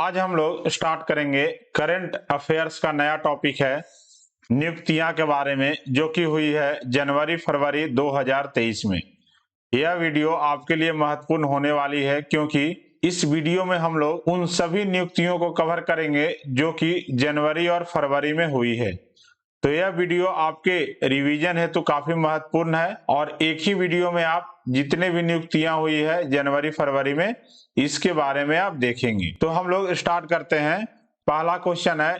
आज हम लोग स्टार्ट करेंगे करंट अफेयर्स का नया टॉपिक है नियुक्तियां के बारे में, जो कि हुई है जनवरी फरवरी 2023 में। यह वीडियो आपके लिए महत्वपूर्ण होने वाली है क्योंकि इस वीडियो में हम लोग उन सभी नियुक्तियों को कवर करेंगे जो कि जनवरी और फरवरी में हुई है। तो यह वीडियो आपके रिवीजन हेतु काफी महत्वपूर्ण है और एक ही वीडियो में आप जितने भी नियुक्तियां हुई है जनवरी फरवरी में इसके बारे में आप देखेंगे। तो हम लोग स्टार्ट करते हैं। पहला क्वेश्चन है,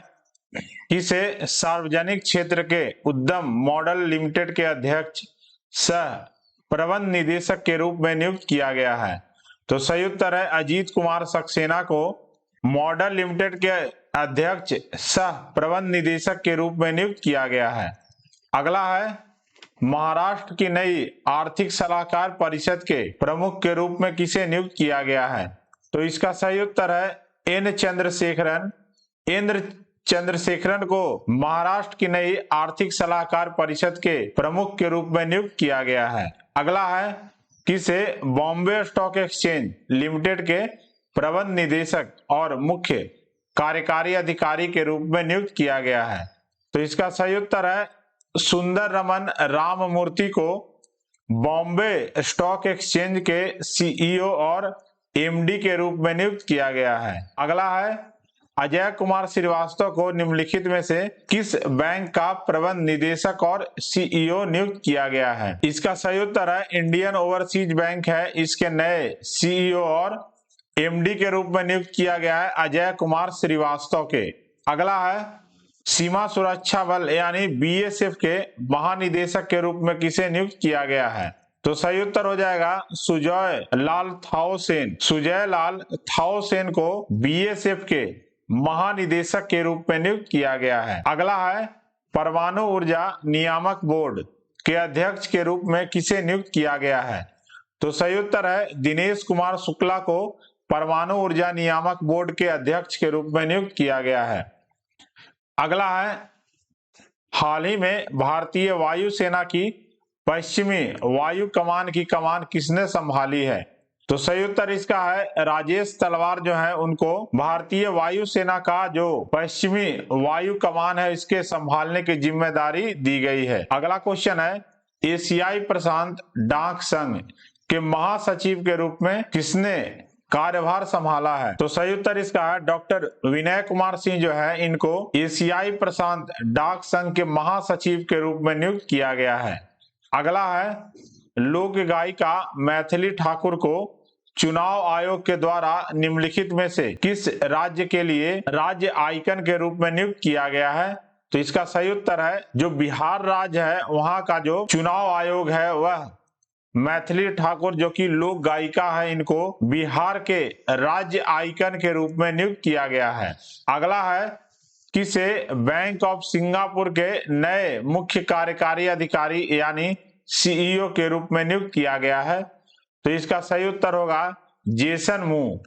किसे सार्वजनिक क्षेत्र के उद्यम मॉडल लिमिटेड के अध्यक्ष सह प्रबंध निदेशक के रूप में नियुक्त किया गया है? तो सही उत्तर है अजीत कुमार सक्सेना को मॉडल लिमिटेड के अध्यक्ष सह प्रबंध निदेशक के रूप में नियुक्त किया गया है। अगला है, महाराष्ट्र की नई आर्थिक सलाहकार परिषद के प्रमुख के रूप में किसे नियुक्त किया गया है? तो इसका सही उत्तर है एन चंद्रशेखरन। इंद्र चंद्रशेखरन को महाराष्ट्र की नई आर्थिक सलाहकार परिषद के प्रमुख के रूप में नियुक्त किया गया है। अगला है, किसे बॉम्बे स्टॉक एक्सचेंज लिमिटेड के प्रबंध निदेशक और मुख्य कार्यकारी अधिकारी के रूप में नियुक्त किया गया है? तो इसका सही उत्तर है सुंदर रमन राममूर्ति को बॉम्बे स्टॉक एक्सचेंज के सीईओ और एमडी के रूप में नियुक्त किया गया है। अगला है, अजय कुमार श्रीवास्तव को निम्नलिखित में से किस बैंक का प्रबंध निदेशक और सीईओ नियुक्त किया गया है? इसका सही उत्तर है इंडियन ओवरसीज बैंक है। इसके नए सीईओ और एमडी के रूप में नियुक्त किया गया है अजय कुमार श्रीवास्तव के। अगला है, सीमा सुरक्षा बल यानी बीएसएफ के महानिदेशक के रूप में किसे नियुक्त किया गया है? तो सही उत्तर हो जाएगा सुजय लाल थाओसेन। सुजय लाल थाओसेन को बीएसएफ के महानिदेशक के रूप में नियुक्त किया गया है। अगला है, परमाणु ऊर्जा नियामक बोर्ड के अध्यक्ष के रूप में किसे नियुक्त किया गया है? तो सही उत्तर है दिनेश कुमार शुक्ला को परमाणु ऊर्जा नियामक बोर्ड के अध्यक्ष के रूप में नियुक्त किया गया है। अगला है, हाल ही में भारतीय वायुसेना की पश्चिमी वायु कमान की कमान किसने संभाली है? तो सही उत्तर इसका है राजेश तलवार जो है उनको भारतीय वायुसेना का जो पश्चिमी वायु कमान है इसके संभालने की जिम्मेदारी दी गई है। अगला क्वेश्चन है, एशियाई प्रशांत डाक संघ के महासचिव के रूप में किसने कार्यभार संभाला है? तो सही उत्तर इसका है डॉक्टर विनय कुमार सिंह जो है इनको एशियाई प्रशांत डाक संघ के महासचिव के रूप में नियुक्त किया गया है। अगला है, लोक गायिका मैथिली ठाकुर को चुनाव आयोग के द्वारा निम्नलिखित में से किस राज्य के लिए राज्य आइकन के रूप में नियुक्त किया गया है? तो इसका सही उत्तर है जो बिहार राज्य है वहां का जो चुनाव आयोग है वह मैथिली ठाकुर जो कि लोक गायिका है इनको बिहार के राज्य आइकन के रूप में नियुक्त किया गया है। अगला है, किसे बैंक ऑफ सिंगापुर के नए मुख्य कार्यकारी अधिकारी यानी सीईओ के रूप में नियुक्त किया गया है? तो इसका सही उत्तर होगा जेसन मू।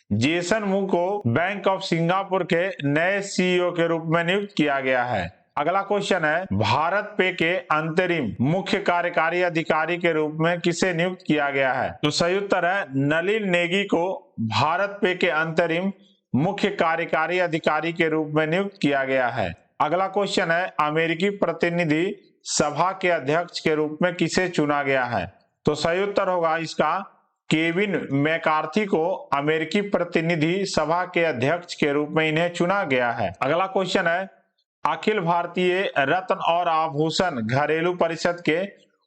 जेसन मू को बैंक ऑफ सिंगापुर के नए सीईओ के रूप में नियुक्त किया गया है। अगला क्वेश्चन है, भारत पे के अंतरिम मुख्य कार्यकारी अधिकारी के रूप में किसे नियुक्त किया गया है? तो सही उत्तर है नलिन नेगी को भारत पे के अंतरिम मुख्य कार्यकारी अधिकारी के रूप में नियुक्त किया गया है। अगला क्वेश्चन है, अमेरिकी प्रतिनिधि सभा के अध्यक्ष के रूप में किसे चुना गया है? तो सही उत्तर होगा इसका केविन मैकार्थी को अमेरिकी प्रतिनिधि सभा के अध्यक्ष के रूप में इन्हें चुना गया है। अगला क्वेश्चन है, अखिल भारतीय रत्न और आभूषण घरेलू परिषद के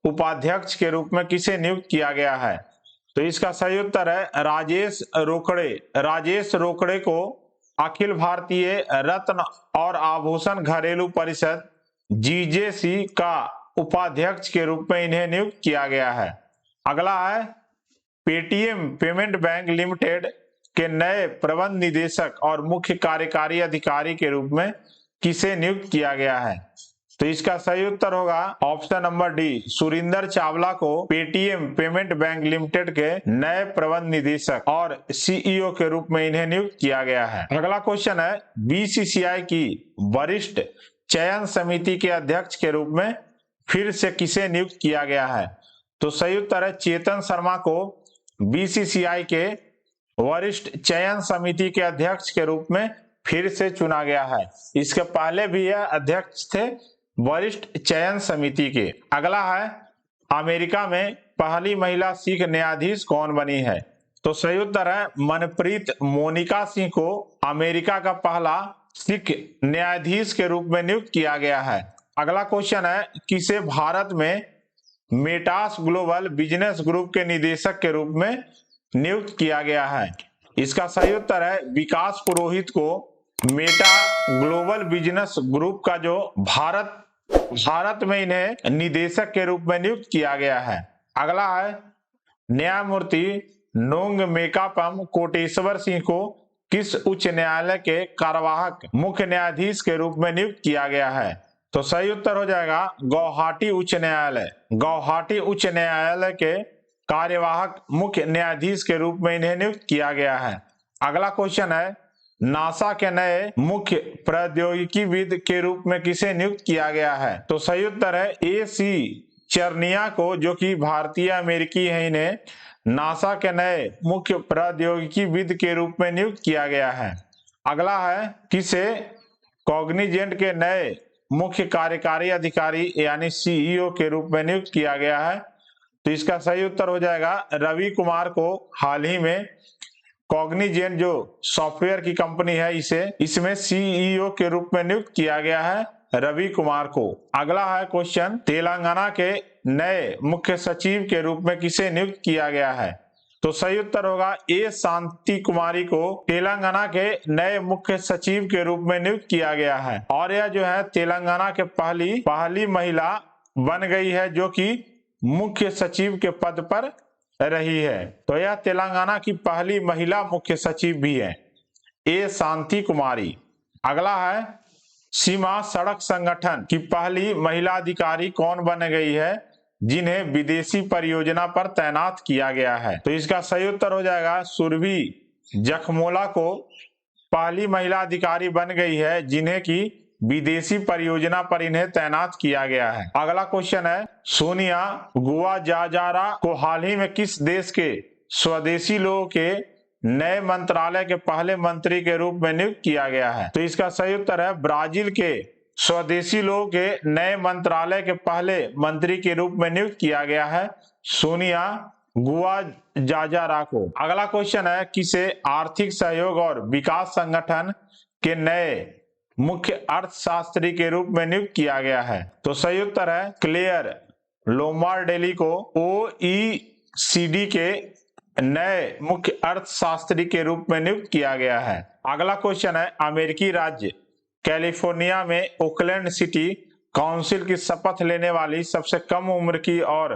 उपाध्यक्ष के रूप में किसे नियुक्त किया गया है? तो इसका सही उत्तर है राजेश रोकड़े। राजेश रोकड़े को अखिल भारतीय रत्न और आभूषण घरेलू परिषद जीजेसी का उपाध्यक्ष के रूप में इन्हें नियुक्त किया गया है। अगला है, पेटीएम पेमेंट बैंक लिमिटेड के नए प्रबंध निदेशक और मुख्य कार्यकारी अधिकारी के रूप में किसे नियुक्त किया गया है? तो इसका सही उत्तर होगा option number D Surinder Chawla को पेटीएम पेमेंट बैंक लिमिटेड के नए प्रबंध निदेशक और सीईओ के रूप में इन्हें नियुक्त किया गया है। अगला क्वेश्चन है, बीसीसीआई की वरिष्ठ चयन समिति के अध्यक्ष के रूप में फिर से किसे नियुक्त किया गया है? तो सही उत्तर है चेतन शर्मा को बीसीसीआई के वरिष्ठ चयन समिति के अध्यक्ष के रूप में फिर से चुना गया है। इसके पहले भी यह अध्यक्ष थे वरिष्ठ चयन समिति के। अगला है, अमेरिका में पहली महिला सिख न्यायाधीश कौन बनी है? तो सही उत्तर है मनप्रीत मोनिका सिंह को अमेरिका का पहला सिख न्यायाधीश के रूप में नियुक्त किया गया है। अगला क्वेश्चन है, किसे भारत में मेटास ग्लोबल बिजनेस ग्रुप के निदेशक के रूप में नियुक्त किया गया है? इसका सही उत्तर है विकास पुरोहित को मेटा ग्लोबल बिजनेस ग्रुप का जो भारत में इन्हें निदेशक के रूप में नियुक्त किया गया है। अगला है, न्यायमूर्ति नोंग मेकापम कोटेश्वर सिंह को किस उच्च न्यायालय के कार्यवाहक मुख्य न्यायाधीश के रूप में नियुक्त किया गया है? तो सही उत्तर हो जाएगा गुवाहाटी उच्च न्यायालय। गुवाहाटी उच्च न्यायालय के कार्यवाहक मुख्य न्यायाधीश के रूप में इन्हें नियुक्त किया गया है। अगला क्वेश्चन है, नासा के नए मुख्य प्रौद्योगिकीविद के रूप में किसे नियुक्त किया गया है? तो सही उत्तर है AC चर्निया को, जो कि भारतीय अमेरिकी है। इन्हें नासा के नए मुख्य प्रौद्योगिकीविद के रूप में नियुक्त किया गया है। अगला है, किसे कॉग्निजेंट के नए मुख्य कार्यकारी अधिकारी यानी CEO के रूप में नियुक्त किया गया है? तो इसका सही उत्तर हो जाएगा रवि कुमार को। हाल ही में कॉग्निजेंट जो सॉफ्टवेयर की कंपनी है इसमें CEO के रूप में नियुक्त किया गया है रवि कुमार को। अगला है क्वेश्चन, तेलंगाना के नए मुख्य सचिव के रूप में किसे नियुक्त किया गया है? तो सही उत्तर होगा A शांति कुमारी को तेलंगाना के नए मुख्य सचिव के रूप में नियुक्त किया गया है। और यह जो है तेलंगाना के पहली महिला बन गई है जो कि मुख्य सचिव के पद पर रही है। तो यह तेलंगाना की पहली महिला मुख्य सचिव भी है, A शांति कुमारी। अगला है, सीमा सड़क संगठन की पहली महिला अधिकारी कौन बन गई है जिन्हें विदेशी परियोजना पर तैनात किया गया है? तो इसका सही उत्तर हो जाएगा सुरभि जखमोला को पहली महिला अधिकारी बन गई है जिन्हें की विदेशी परियोजना पर इन्हें तैनात किया गया है। अगला क्वेश्चन है, सोनिया गुआजाजारा को हाल ही में किस देश के स्वदेशी लोगों के नए मंत्रालय के पहले मंत्री के रूप में नियुक्त किया गया है? तो इसका सही उत्तर है ब्राजील के स्वदेशी लोगों के नए मंत्रालय के पहले मंत्री के रूप में नियुक्त किया गया है सोनिया गुआजाजारा को। अगला क्वेश्चन है, किसे आर्थिक सहयोग और विकास संगठन के नए मुख्य अर्थशास्त्री के रूप में नियुक्त किया गया है? तो सही उत्तर है क्लेयर लोमार्डेली को OECD के नए मुख्य अर्थशास्त्री के रूप में नियुक्त किया गया है। अगला क्वेश्चन है, अमेरिकी राज्य कैलिफोर्निया में ओकलैंड सिटी काउंसिल की शपथ लेने वाली सबसे कम उम्र की और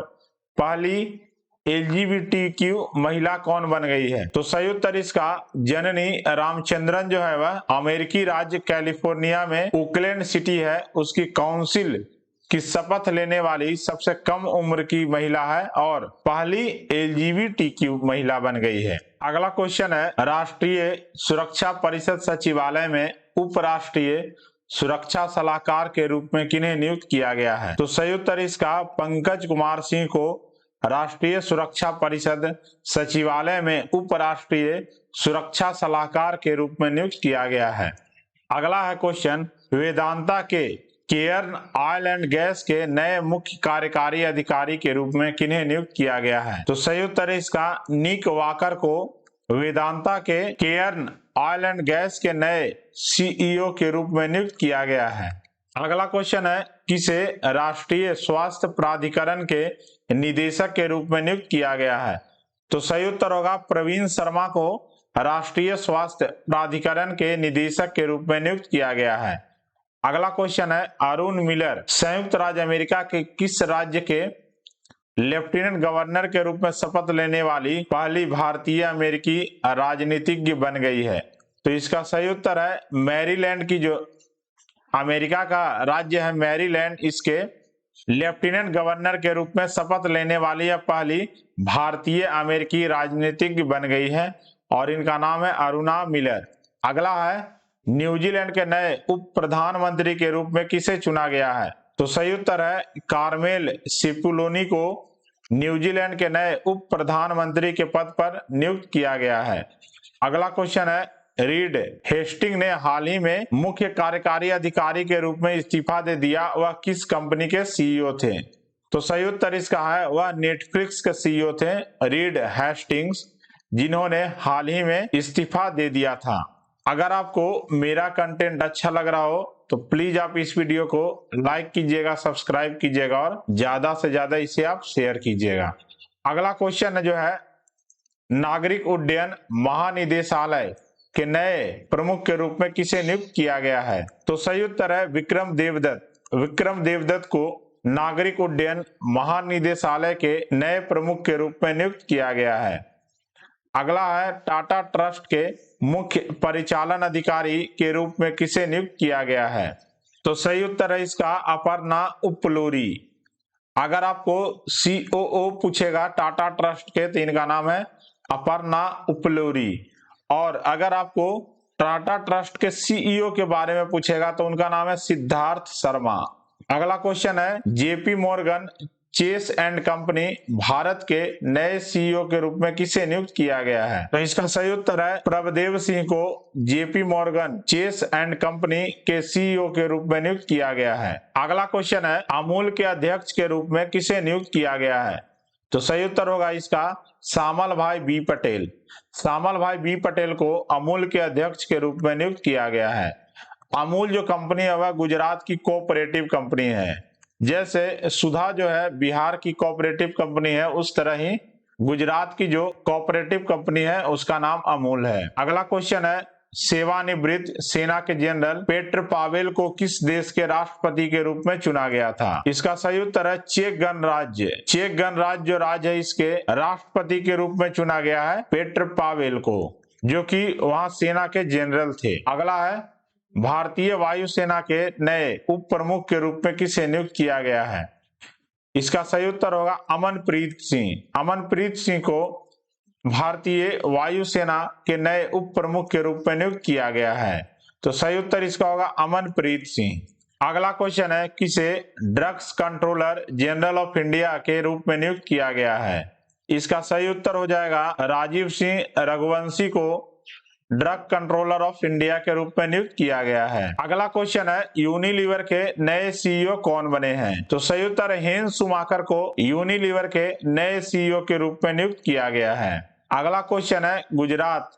पहली LGBTQ महिला कौन बन गई है? तो सही उत्तर इसका जननी रामचंद्रन जो है वह अमेरिकी राज्य कैलिफोर्निया में ओकलैंड सिटी है उसकी काउंसिल की शपथ लेने वाली सबसे कम उम्र की महिला है और पहली LGBTQ महिला बन गई है। अगला क्वेश्चन है, राष्ट्रीय सुरक्षा परिषद सचिवालय में उपराष्ट्रीय सुरक्षा सलाहकार के रूप में किन्हें नियुक्त किया गया है? तो सही उत्तर इसका पंकज कुमार सिंह को राष्ट्रीय सुरक्षा परिषद सचिवालय में उपराष्ट्रीय सुरक्षा सलाहकार के रूप में नियुक्त किया गया है। अगला है क्वेश्चन, वेदांता के केयर्न ऑयल एंड गैस के नए मुख्य कार्यकारी अधिकारी के रूप में किन्हें नियुक्त किया गया है? तो सही उत्तर इसका निक वॉकर को वेदांता के केयर्न ऑयल एंड गैस के नए CEO के रूप में नियुक्त किया गया है। अगला क्वेश्चन है, किसे राष्ट्रीय स्वास्थ्य प्राधिकरण के निदेशक के रूप में नियुक्त किया गया है? तो सही उत्तर होगा प्रवीण शर्मा को राष्ट्रीय स्वास्थ्य प्राधिकरण के निदेशक के रूप में नियुक्त किया गया है। अगला क्वेश्चन है, अरुण मिलर संयुक्त राज्य अमेरिका के किस राज्य के लेफ्टिनेंट गवर्नर के रूप में शपथ लेने वाली पहली भारतीय अमेरिकी राजनीतिज्ञ बन गई है? तो इसका सही उत्तर है मैरीलैंड की, जो अमेरिका का राज्य है मैरीलैंड, इसके लेफ्टिनेंट गवर्नर के रूप में शपथ लेने वाली यह पहली भारतीय अमेरिकी राजनीतिज्ञ बन गई है और इनका नाम है अरुणा मिलर। अगला है, न्यूजीलैंड के नए उप प्रधानमंत्री के रूप में किसे चुना गया है? तो सही उत्तर है कार्मेल सिपुलोनी को न्यूजीलैंड के नए उप प्रधानमंत्री के पद पर नियुक्त किया गया है? अगला क्वेश्चन है, रीड हेस्टिंग ने हाल ही में मुख्य कार्यकारी अधिकारी के रूप में इस्तीफा दे दिया, वह किस कंपनी के सीईओ थे? तो सही उत्तर इसका है वह नेटफ्लिक्स के सीईओ थे रीड हेस्टिंग्स, जिन्होंने हाल ही में इस्तीफा दे दिया था। अगर आपको मेरा कंटेंट अच्छा लग रहा हो तो प्लीज आप इस वीडियो को लाइक कीजिएगा, सब्सक्राइब कीजिएगा और ज्यादा से ज्यादा इसे आप शेयर कीजिएगा। अगला क्वेश्चन जो है, नागरिक उड्डयन महानिदेशालय के नए प्रमुख के रूप में किसे नियुक्त किया गया है? तो सही उत्तर है विक्रम देवदत्त। विक्रम देवदत्त को नागरिक उड्डयन महानिदेशालय के नए प्रमुख के रूप में नियुक्त किया गया है। अगला है, टाटा ट्रस्ट के मुख्य परिचालन अधिकारी के रूप में किसे नियुक्त किया गया है? तो सही उत्तर है इसका अपर्णा उपलोरी। अगर आपको सीओओ पूछेगा टाटा ट्रस्ट के तो इनका नाम है अपर्णा उपलोरी, और अगर आपको टाटा ट्रस्ट के सीईओ के बारे में पूछेगा तो उनका नाम है सिद्धार्थ शर्मा। अगला क्वेश्चन है, JP Morgan Chase and company Bharat के नए सीईओ के रूप में किसे नियुक्त किया गया है? तो इसका सही उत्तर है प्रभदेव सिंह को JP Morgan Chase and company के सीईओ के रूप में नियुक्त किया गया है। अगला क्वेश्चन है, अमूल के अध्यक्ष के रूप में किसे नियुक्त किया गया है? तो सही उत्तर होगा इसका श्यामल भाई बी पटेल। श्यामल भाई बी पटेल को अमूल के अध्यक्ष के रूप में नियुक्त किया गया है। अमूल जो कंपनी है वह गुजरात की कोऑपरेटिव कंपनी है। जैसे सुधा जो है बिहार की कोऑपरेटिव कंपनी है, उस तरह ही गुजरात की जो कोऑपरेटिव कंपनी है उसका नाम अमूल है। अगला क्वेश्चन है, सेवानिवृत्त सेना के जनरल पेट्र पावेल को किस देश के राष्ट्रपति के रूप में चुना गया था? इसका सही उत्तर है चेक गणराज्य। चेक गणराज्य जो राज्य है इसके राष्ट्रपति के रूप में चुना गया है पेट्र पावेल को, जो कि वहां सेना के जनरल थे। अगला है, भारतीय वायुसेना के नए उप प्रमुख के रूप में किसे नियुक्त किया गया है? इसका सही उत्तर होगा अमनप्रीत सिंह। अमनप्रीत सिंह को भारतीय वायुसेना के नए उप प्रमुख के रूप में नियुक्त किया गया है। तो सही उत्तर इसका होगा अमनप्रीत सिंह। अगला क्वेश्चन है, किसे drugs controller general of India के रूप में नियुक्त किया गया है? इसका सही उत्तर हो जाएगा राजीव सिंह रघुवंशी को ड्रग कंट्रोलर ऑफ इंडिया के रूप में नियुक्त किया गया है। अगला क्वेश्चन है, यूनिलीवर के नए सीईओ कौन बने हैं? तो सही उत्तर है हेंस शुमाकर को यूनिलीवर के नए सीईओ के रूप में नियुक्त किया गया है। अगला क्वेश्चन है, गुजरात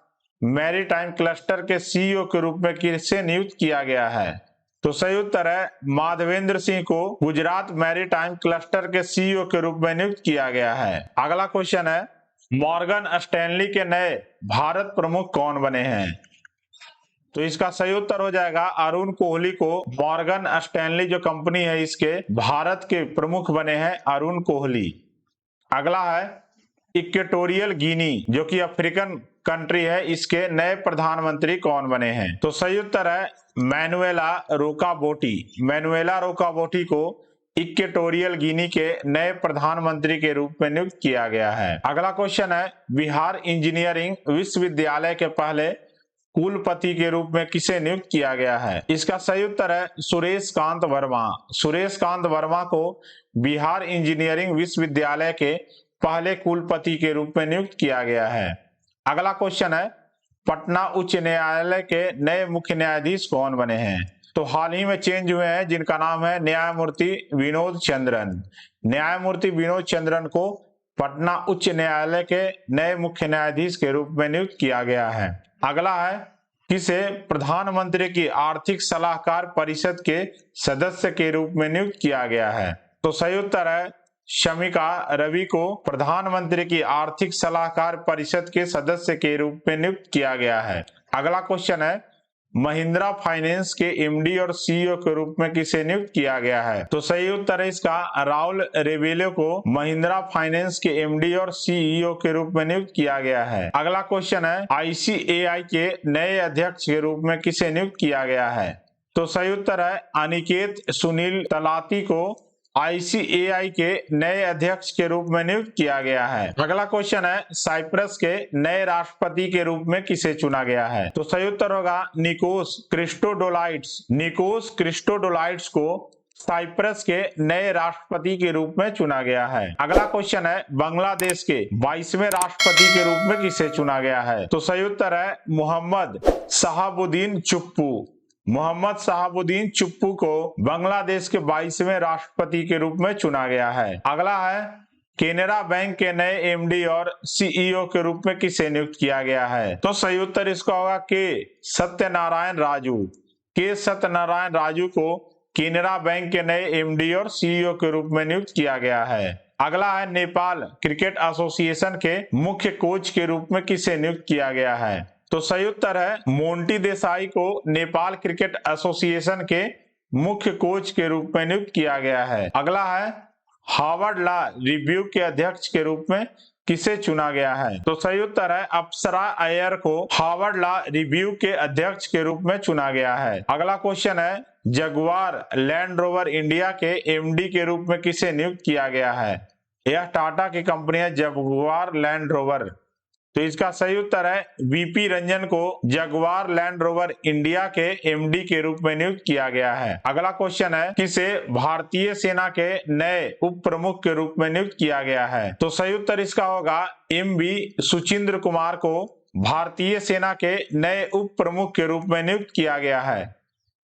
मैरीटाइम क्लस्टर के सीईओ के रूप में किसे नियुक्त किया गया है? तो सही उत्तर है माधवेंद्र सिंह को गुजरात मैरीटाइम क्लस्टर के सीईओ के रूप में नियुक्त किया गया है। अगला क्वेश्चन है, मॉर्गन स्टैनली के नए भारत प्रमुख कौन बने हैं? तो इसका सही उत्तर हो जाएगा अरुण कोहली को मॉर्गन स्टैनली जो कंपनी है इसके भारत के प्रमुख बने हैं अरुण कोहली। अगला है, इक्वेटोरियल गिनी जो कि अफ्रीकन कंट्री है, इसके नए प्रधानमंत्री कौन बने हैं? तो सही उत्तर है मैनुएला रोकाबोटी। मैनुएला रोकाबोटी को इक्वेटोरियल गिनी के नए प्रधानमंत्री के रूप में नियुक्त किया गया है। अगला क्वेश्चन है, बिहार इंजीनियरिंग विश्वविद्यालय के पहले कुलपति के रूप में किसे नियुक्त किया गया है? इसका सही उत्तर है सुरेश कांत वर्मा। सुरेश कांत वर्मा को बिहार इंजीनियरिंग विश्वविद्यालय के पहले कुलपति के रूप में नियुक्त किया गया है। अगला क्वेश्चन है, पटना उच्च न्यायालय के नए मुख्य न्यायाधीश कौन बने हैं? तो हाल ही में चेंज हुए हैं, जिनका नाम है न्यायमूर्ति विनोद चंद्रन। न्यायमूर्ति विनोद चंद्रन को पटना उच्च न्यायालय के नए मुख्य न्यायाधीश के रूप में नियुक्त किया गया है। अगला है, किसे प्रधानमंत्री की आर्थिक सलाहकार परिषद के सदस्य के रूप में नियुक्त किया गया है? तो सही उत्तर है शमिका रवि को प्रधानमंत्री की आर्थिक सलाहकार परिषद के सदस्य के रूप में नियुक्त किया गया है। अगला क्वेश्चन है, महिंद्रा फाइनेंस के एमडी और सीईओ के रूप में किसे नियुक्त किया गया है? तो सही उत्तर है इसका राहुल रेवेले को महिंद्रा फाइनेंस के एमडी और सीईओ के रूप में नियुक्त किया गया है। अगला क्वेश्चन है, आईसीएआई के नए अध्यक्ष के रूप में किसे नियुक्त किया गया है? तो सही उत्तर है अनिकेत सुनील तलाती को आईसीएआई के नए अध्यक्ष के रूप में नियुक्त किया गया है। अगला क्वेश्चन है, साइप्रस के नए राष्ट्रपति के रूप में किसे चुना गया है? तो सही उत्तर होगा निकोस क्रिस्टोडोलाइड्स। निकोस क्रिस्टोडोलाइड्स को साइप्रस के नए राष्ट्रपति के रूप में चुना गया है? अगला क्वेश्चन है, बांग्लादेश के 22वें राष्ट्रपति के रूप में किसे चुना गया है? तो सही उत्तर है मोहम्मद शहाबुद्दीन चुप्पू। मोहम्मद शहाबुद्दीन चुप्पू को बांग्लादेश के 22वें राष्ट्रपति के रूप में चुना गया है। अगला है, केनरा बैंक के नए एमडी और सीईओ के रूप में किसे नियुक्त किया गया है? तो सही उत्तर इसका होगा के सत्यनारायण राजू। के सत्यनारायण राजू को केनरा बैंक के नए एमडी और सीईओ के रूप में नियुक्त किया गया है। अगला है, नेपाल क्रिकेट एसोसिएशन के मुख्य कोच के रूप में किसे नियुक्त किया गया है? तो सही उत्तर है मोंटी देसाई को नेपाल क्रिकेट एसोसिएशन के मुख्य कोच के रूप में नियुक्त किया गया है। अगला है, हार्वर्ड लॉ रिव्यू के अध्यक्ष के रूप में किसे चुना गया है? तो सही उत्तर है अप्सरा अय्यर को हार्वर्ड लॉ रिव्यू के अध्यक्ष के रूप में चुना गया है। अगला क्वेश्चन है, जगुआर लैंड रोवर इंडिया के एमडी के रूप में किसे नियुक्त किया गया है? यह टाटा की कंपनी है जगुआर लैंड रोवर। तो इसका सही उत्तर है वीपी रंजन को जगुआर लैंड रोवर इंडिया के एमडी के रूप में नियुक्त किया गया है। अगला क्वेश्चन है, किसे भारतीय सेना के नए उप प्रमुख के रूप में नियुक्त किया गया है? तो सही उत्तर इसका होगा एमवी सुचिंद्र कुमार को भारतीय सेना के नए उप प्रमुख के रूप में नियुक्त किया गया है।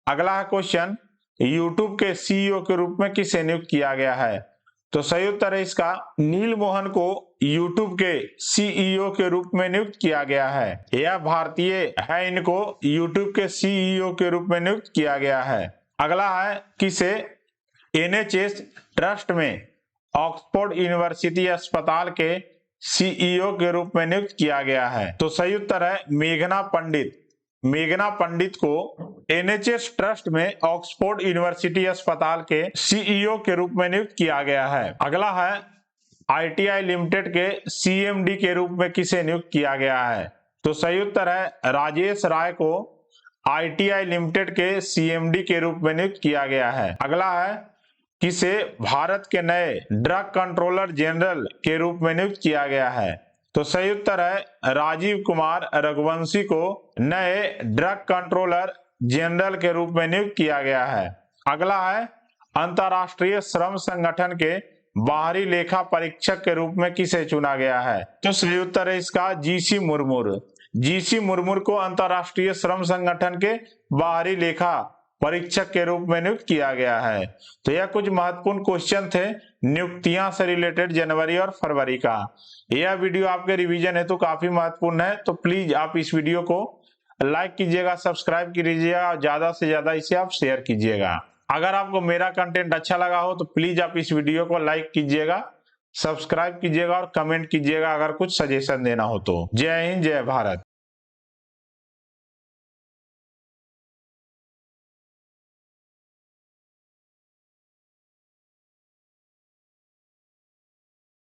अगला है क्वेश्चन, यूट्यूब के सीईओ के रूप में किसे नियुक्त किया गया है? तो सही उत्तर है इसका नील मोहन को यूट्यूब के सीईओ के रूप में नियुक्त किया गया है। यह भारतीय है, इनको यूट्यूब के सीईओ के रूप में नियुक्त किया गया है। अगला है, किसे एनएचएस ट्रस्ट में ऑक्सफोर्ड यूनिवर्सिटी अस्पताल के सीईओ के रूप में नियुक्त किया गया है? तो सही उत्तर है मेघना पंडित। मेघना पंडित को एनएचएस ट्रस्ट में ऑक्सफोर्ड यूनिवर्सिटी अस्पताल के सीईओ के रूप में नियुक्त किया गया है। अगला है, आईटीआई लिमिटेड के सीएमडी के रूप में किसे नियुक्त किया गया है? तो सही उत्तर है राजेश राय को आईटीआई लिमिटेड के सीएमडी के रूप में नियुक्त किया गया है। अगला है, किसे भारत के नए ड्रग कंट्रोलर जनरल के रूप में नियुक्त किया गया है? तो सही उत्तर है राजीव कुमार रघुवंशी को नए ड्रग कंट्रोलर जनरल के रूप में नियुक्त किया गया है। अगला है, अंतर्राष्ट्रीय श्रम संगठन के बाहरी लेखा परीक्षक के रूप में किसे चुना गया है? तो सही उत्तर है इसका जीसी मुर्मू। जीसी मुर्मू को अंतर्राष्ट्रीय श्रम संगठन के बाहरी लेखा परीक्षक के रूप में नियुक्त किया गया है। तो यह कुछ महत्वपूर्ण क्वेश्चन थे नियुक्तियां से रिलेटेड जनवरी और फरवरी का। यह वीडियो आपके रिवीजन हेतु काफी महत्वपूर्ण है, तो प्लीज आप इस वीडियो को लाइक कीजिएगा, सब्सक्राइब कीजिएगा और ज्यादा से ज्यादा इसे आप शेयर कीजिएगा। अगर आपको मेरा कंटेंट अच्छा लगा हो तो प्लीज आप इस वीडियो को लाइक कीजिएगा, सब्सक्राइब कीजिएगा और कमेंट कीजिएगा अगर कुछ सजेशन देना हो तो। जय हिंद, जय भारत।